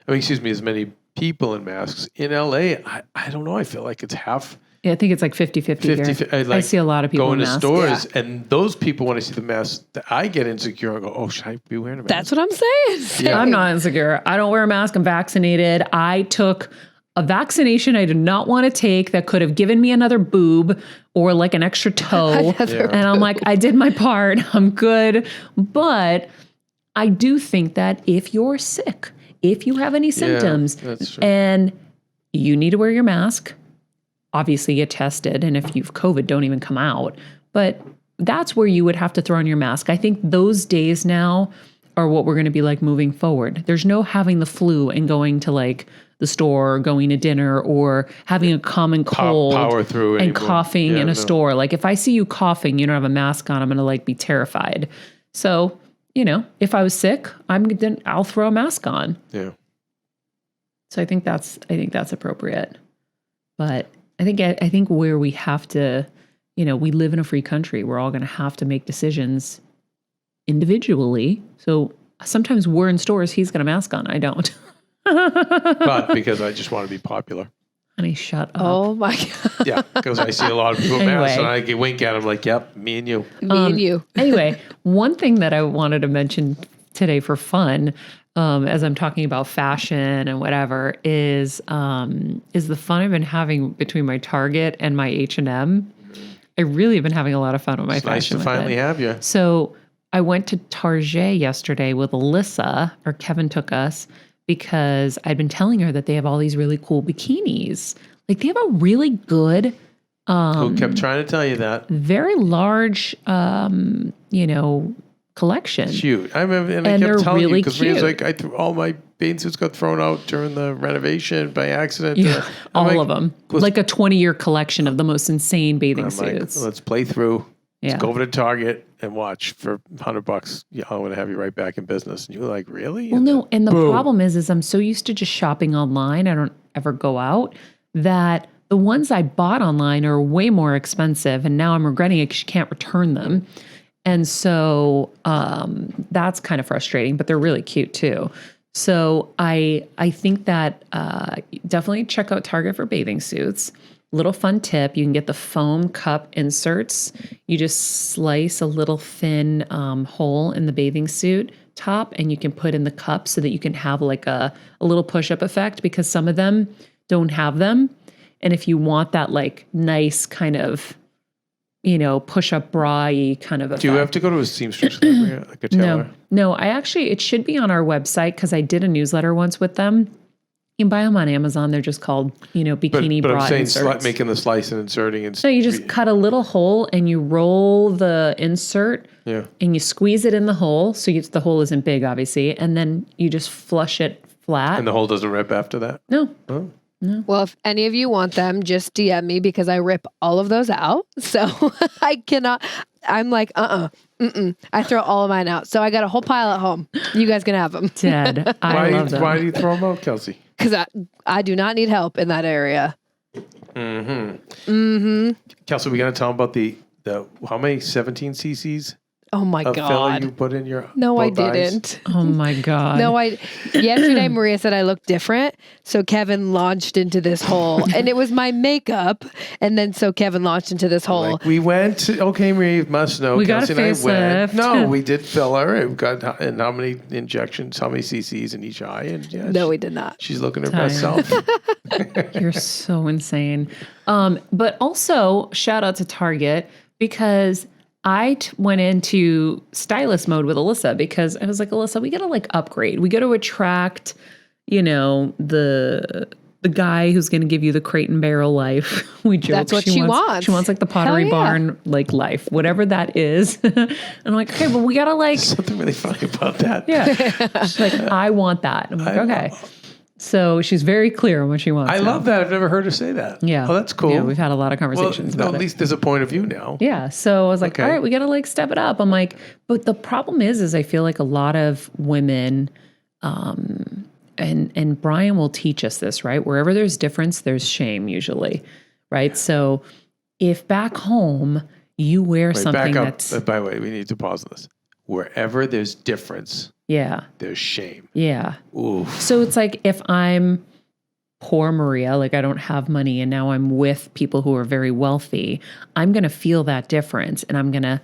S2: as many people in masks. In LA, I don't know. I feel like it's half.
S1: Yeah, I think it's like 50-50 here. I see a lot of people
S2: going
S1: in
S2: to
S1: masks.
S2: stores, and those people, when I see the masks, I get insecure. I go, oh, should I be wearing a mask?
S3: That's what I'm saying.
S1: Yeah. I'm not insecure. I don't wear a mask. I'm vaccinated. I took a vaccination I did not want to take that could have given me another boob or like an extra toe. And I'm like, I did my part. I'm good. But I do think that if you're sick, if you have any symptoms and you need to wear your mask, obviously get tested. And if you've COVID, don't even come out. But that's where you would have to throw on your mask. I think those days now are what we're going to be like moving forward. There's no having the flu and going to like the store, or going to dinner, or having a common cold
S2: power through
S1: and coughing in a store. Like if I see you coughing, you don't have a mask on, I'm going to like be terrified. So, if I was sick, I'll throw a mask on.
S2: Yeah.
S1: So I think that's appropriate. But I think where we have to, we live in a free country. We're all going to have to make decisions individually. So sometimes we're in stores, he's got a mask on. I don't.
S2: But because I just want to be popular.
S1: Honey, shut up.
S3: Oh my God.
S2: Yeah, because I see a lot of people with masks and I wink at them like, yep, me and you.
S3: Me and you.
S1: Anyway, one thing that I wanted to mention today for fun, as I'm talking about fashion and whatever, is the fun I've been having between my Target and my H&M. I really have been having a lot of fun with my fashion.
S2: Nice to finally have you.
S1: So I went to Target yesterday with Alyssa, or Kevin took us, because I'd been telling her that they have all these really cool bikinis. Like they have a really good...
S2: Who kept trying to tell you that?
S1: Very large, collection.
S2: It's huge. I remember, and I kept telling you, because Maria's like, all my bathing suits got thrown out during the renovation by accident.
S1: Yeah, all of them. Like a 20-year collection of the most insane bathing suits.
S2: Like, let's play through. Let's go over to Target and watch for $100. Yeah, I'm going to have you right back in business. And you're like, really?
S1: Well, no. And the problem is I'm so used to just shopping online. I don't ever go out, that the ones I bought online are way more expensive. And now I'm regretting it because you can't return them. And so that's kind of frustrating, but they're really cute too. So I think that definitely check out Target for bathing suits. Little fun tip, you can get the foam cup inserts. You just slice a little thin hole in the bathing suit top and you can put in the cup so that you can have like a little push-up effect, because some of them don't have them. And if you want that like nice kind of, push-up bra-y kind of effect.
S2: Do you have to go to a seamstress, like a tailor?
S1: No, it should be on our website because I did a newsletter once with them. You can buy them on Amazon. They're just called, bikini bra inserts. But I'm saying
S2: making the slice and inserting.
S1: No, you just cut a little hole and you roll the insert and you squeeze it in the hole. So the hole isn't big, obviously. And then you just flush it flat.
S2: And the hole doesn't rip after that?
S1: No.
S2: Oh.
S3: No. Well, if any of you want them, just DM me because I rip all of those out. So I cannot. I'm like, I throw all of mine out. So I got a whole pile at home. You guys can have them.
S1: Dead. I love them.
S2: Why do you throw them out, Kelsey?
S3: Because I do not need help in that area.
S2: Kelsey, we got to tell them about the how many 17 cc's?
S3: Oh my God.
S2: Filler you put in your
S3: No, I didn't.
S1: Oh my God.
S3: No, yesterday Maria said I looked different. So Kevin launched into this hole and it was my makeup. And then so Kevin launched into this hole.
S2: Like, we went to, okay, Maria, you must know.
S1: We
S2: Kelsey
S1: got a facelift.
S2: No, we did filler. It got, and how many injections, how many cc's in each eye? And
S3: no, we did not.
S2: She's looking her best self.
S1: You're so insane. But also shout out to Target because I went into stylist mode with Alyssa because I was like, Alyssa, we got to like upgrade. We got to attract, the guy who's going to give you the crate and barrel life. We joke.
S3: That's what she wants.
S1: She wants like the Pottery Barn, like life, whatever that is. And I'm like, okay, but we got to like.
S2: Something really funny about that.
S1: Yeah. She's like, I want that. I'm like, okay. So she's very clear on what she wants.
S2: I love that. I've never heard her say that.
S1: Yeah.
S2: Oh, that's cool.
S1: Yeah, we've had a lot of conversations about
S2: at least there's a point of view now.
S1: Yeah. So I was like, all right, we got to like step it up. I'm like, but the problem is I feel like a lot of women, and Brian will teach us this, right? Wherever there's difference, there's shame usually, right? So if back home you wear something that's...
S2: By the way, we need to pause on this. Wherever there's difference, there's shame.
S1: Yeah.
S2: Oof.
S1: So it's like if I'm poor Maria, like I don't have money and now I'm with people who are very wealthy, I'm going to feel that difference and I'm going to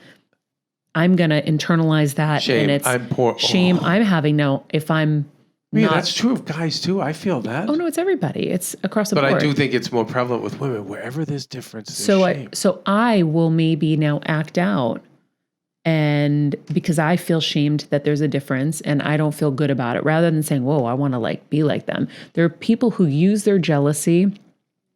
S1: internalize that.
S2: Shame.
S1: And it's
S2: I'm poor.
S1: Shame I'm having. Now, if I'm not...
S2: that's true of guys too. I feel that.
S1: Oh no, it's everybody. It's across the board.
S2: But I do think it's more prevalent with women. Wherever there's difference, there's shame.
S1: So I will maybe now act out, and because I feel shamed that there's a difference and I don't feel good about it, rather than saying, whoa, I want to like be like them. There are people who use their jealousy.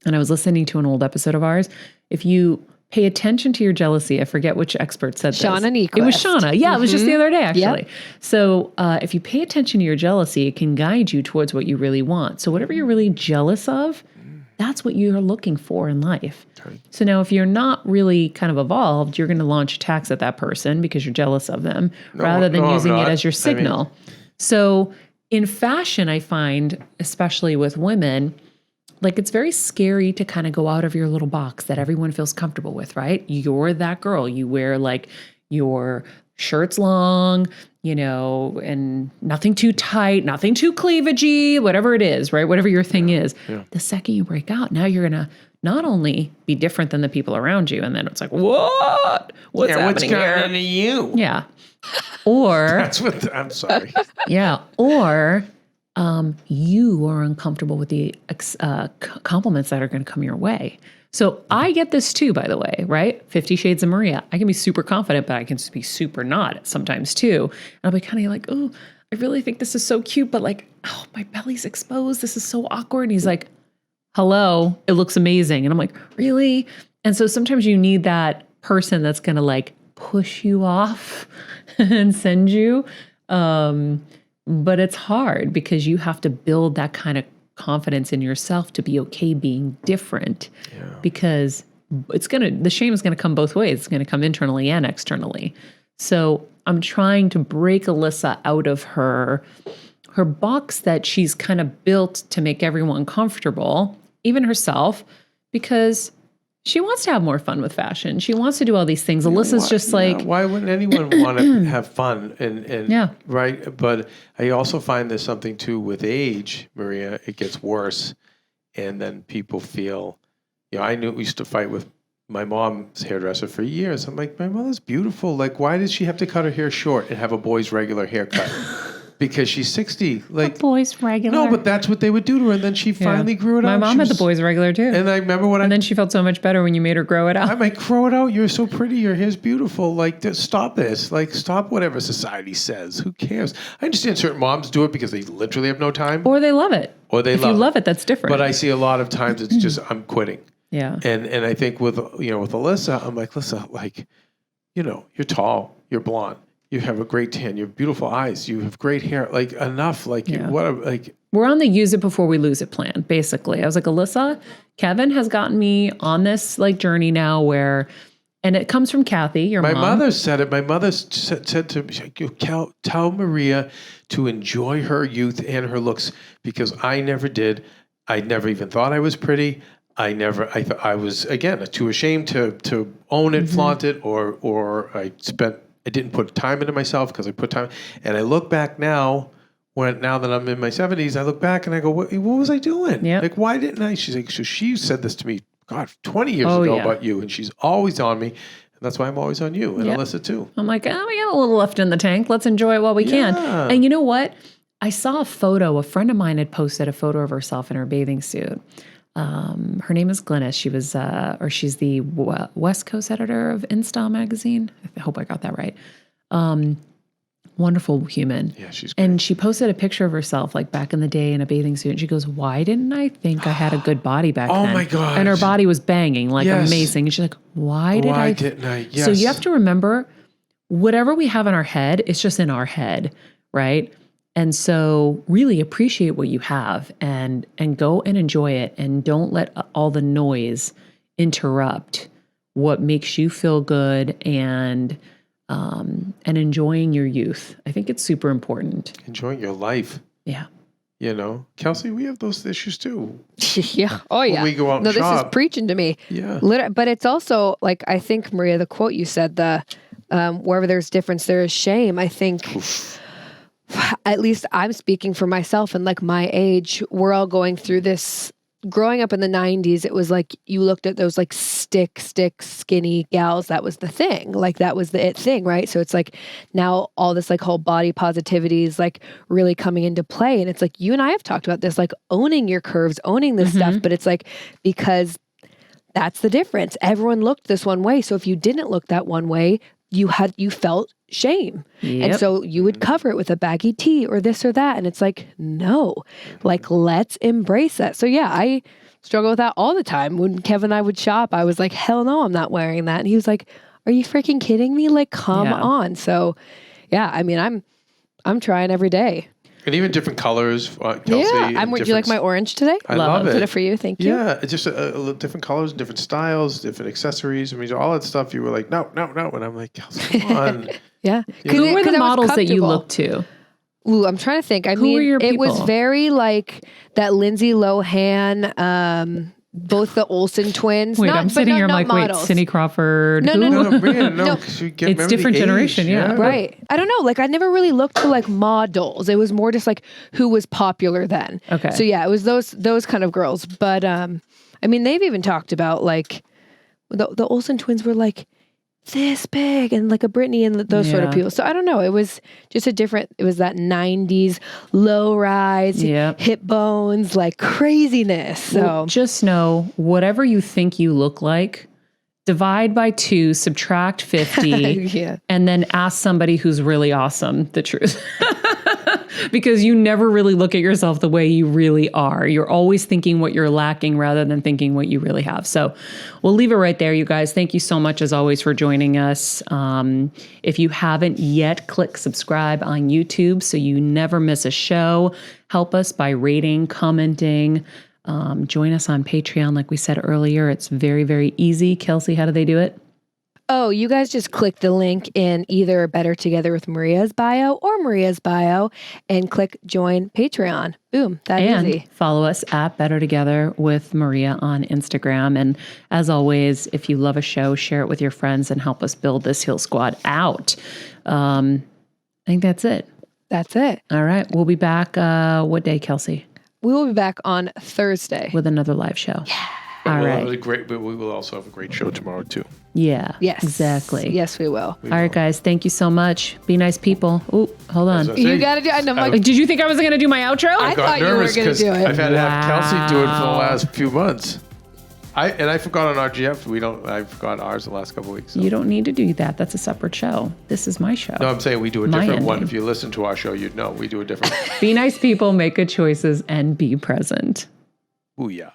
S1: And I was listening to an old episode of ours. If you pay attention to your jealousy, I forget which expert said this.
S3: Shauna Niequist.
S1: It was Shauna. Yeah, it was just the other day, actually.
S3: Yep.
S1: So if you pay attention to your jealousy, it can guide you towards what you really want. So whatever you're really jealous of, that's what you're looking for in life. Okay. So now if you're not really kind of evolved, you're going to launch attacks at that person because you're jealous of them rather than using it as your signal. So in fashion, I find, especially with women, like it's very scary to kind of go out of your little box that everyone feels comfortable with, right? You're that girl. You wear like your shirts long, and nothing too tight, nothing too cleavagey, whatever it is, right? Whatever your thing is. Yeah. The second you break out, now you're going to not only be different than the people around you, and then it's like, what? What's happening here?
S2: What's going on to you?
S1: Yeah. Or...
S2: That's what... I'm sorry.
S1: Yeah. Or... you are uncomfortable with the compliments that are going to come your way. So I get this too, by the way, right? 50 Shades of Maria. I can be super confident, but I can be super not sometimes too. And I'll be kind of like, oh, I really think this is so cute, but like, oh, my belly's exposed. This is so awkward. And he's like, hello, it looks amazing. And I'm like, really? And so sometimes you need that person that's going to like push you off and send you. But it's hard because you have to build that kind of confidence in yourself to be okay being different, because the shame is going to come both ways. It's going to come internally and externally. So I'm trying to break Alyssa out of her box that she's kind of built to make everyone comfortable, even herself, because she wants to have more fun with fashion. She wants to do all these things. Alyssa's just like...
S2: Why wouldn't anyone want to have fun? And right? But I also find there's something too with age, Maria, it gets worse. And then people feel... I knew we used to fight with my mom's hairdresser for years. I'm like, my mother's beautiful. Like, why does she have to cut her hair short and have a boy's regular haircut? Because she's 60. Like,
S1: a boy's regular.
S2: No, but that's what they would do to her. And then she finally grew it out.
S1: My mom had the boy's regular too.
S2: And I remember
S1: then she felt so much better when you made her grow it out.
S2: I'm like, grow it out. You're so pretty. Your hair's beautiful. Like, stop this. Like, stop whatever society says. Who cares? I understand certain moms do it because they literally have no time.
S1: Or they love it.
S2: If
S1: you love it, that's different.
S2: But I see a lot of times it's just, I'm quitting.
S1: Yeah.
S2: And I think with Alyssa, I'm like, Alyssa, like, you're tall. You're blonde. You have a great tan. You have beautiful eyes. You have great hair. Like, enough. Like,
S1: we're on the use it before we lose it plan, basically. I was like, Alyssa, Kevin has gotten me on this like journey now where, and it comes from Kathy, your mom.
S2: My mother said it. My mother said to me, tell Maria to enjoy her youth and her looks, because I never did. I never even thought I was pretty. I was, again, too ashamed to own it, flaunt it, or I didn't put time into myself because I put time. And I look back now, now that I'm in my 70s, I look back and I go, what was I doing?
S1: Yep.
S2: Like, why didn't I? She's like, so she said this to me, God, 20 years ago about you. And she's always on me. And that's why I'm always on you and Alyssa too.
S1: I'm like, we got a little left in the tank. Let's enjoy it while we can. And you know what? I saw a friend of mine had posted a photo of herself in her bathing suit. Her name is Glynis. She was, she's the West Coast editor of InStyle magazine. I hope I got that right. Wonderful human.
S2: Yeah, she's great.
S1: And she posted a picture of herself like back in the day in a bathing suit. And she goes, why didn't I think I had a good body back then?
S2: Oh my God.
S1: And her body was banging, like amazing. And she's like, why didn't I? Yes. So you have to remember, whatever we have in our head, it's just in our head, right? And so really appreciate what you have and go and enjoy it, and don't let all the noise interrupt what makes you feel good and enjoying your youth. I think it's super important.
S2: Enjoying your life.
S1: Yeah.
S2: You know, Kelsey, we have those issues too.
S3: Yeah. Oh, yeah.
S2: When we go out and
S3: this
S2: shop.
S3: is preaching to me.
S2: Yeah.
S3: But it's also like, I think, Maria, the quote you said, wherever there's difference, there is shame. I think, at least I'm speaking for myself and like my age, we're all going through this. Growing up in the 90s, it was like you looked at those like stick, skinny gals. That was the thing. Like that was the it thing, right? So it's like now all this like whole body positivity is like really coming into play. And it's like you and I have talked about this, like owning your curves, owning this stuff. But it's like because that's the difference. Everyone looked this one way. So if you didn't look that one way, you felt shame.
S1: Yep.
S3: And so you would cover it with a baggy tee or this or that. And it's like, no, like, let's embrace that. So yeah, I struggle with that all the time. When Kevin and I would shop, I was like, hell no, I'm not wearing that. And he was like, are you freaking kidding me? Like, come on. So yeah, I mean, I'm trying every day.
S2: And even different colors, Kelsey.
S3: Yeah, would you like my orange today?
S2: I love it.
S3: Did it for you? Thank you.
S2: Yeah, it's just a different colors, different styles, different accessories. I mean, all that stuff. You were like, no. And I'm like, Kelsey, come on.
S3: Yeah.
S1: Who were the models that you looked to?
S3: Ooh, I'm trying to think. I mean, it was very like that Lindsay Lohan, both the Olsen twins.
S1: Wait, I'm sitting here like, models. Wait, Cindy Crawford.
S3: No.
S1: It's different generation, yeah.
S3: Right. I don't know. Like, I never really looked to like models. It was more just like who was popular then.
S1: Okay.
S3: So yeah, it was those kind of girls. But I mean, they've even talked about like the Olsen twins were like this big and like a Britney and those sort of people. So I don't know. It was just it was that 90s low rise, hip bones, like craziness. So
S1: well, just know whatever you think you look like, divide by 2, subtract 50, and then ask somebody who's really awesome the truth. Because you never really look at yourself the way you really are. You're always thinking what you're lacking rather than thinking what you really have. So we'll leave it right there, you guys. Thank you so much, as always, for joining us. If you haven't yet, click subscribe on YouTube so you never miss a show. Help us by rating, commenting. Join us on Patreon, like we said earlier. It's very, very easy. Kelsey, how do they do it?
S3: Oh, you guys just click the link in either Better Together with Maria's bio or Maria's bio and click join Patreon. Boom, that easy.
S1: Follow us at Better Together with Maria on Instagram. And as always, if you love a show, share it with your friends and help us build this Heal Squad out. I think that's it.
S3: That's it.
S1: All right. We'll be back. What day, Kelsey?
S3: We will be back on Thursday
S1: with another live show.
S3: Yeah.
S1: All right.
S2: But we will also have a great show tomorrow too.
S1: Yeah.
S3: Yes.
S1: Exactly.
S3: Yes, we will.
S1: All right, guys. Thank you so much. Be nice people. Oh, hold on.
S3: You got to do it.
S1: Did you think I was going to do my outro?
S3: I thought you were going to do it.
S2: I've had to have Kelsey do it for the last few months. I forgot on RGF. I forgot ours the last couple of weeks. So.
S1: You don't need to do that. That's a separate show. This is my show.
S2: No, I'm saying we do a different one. If you listen to our show, you'd know we do a different one.
S1: Be nice people, make good choices, and be present.
S2: Booyah.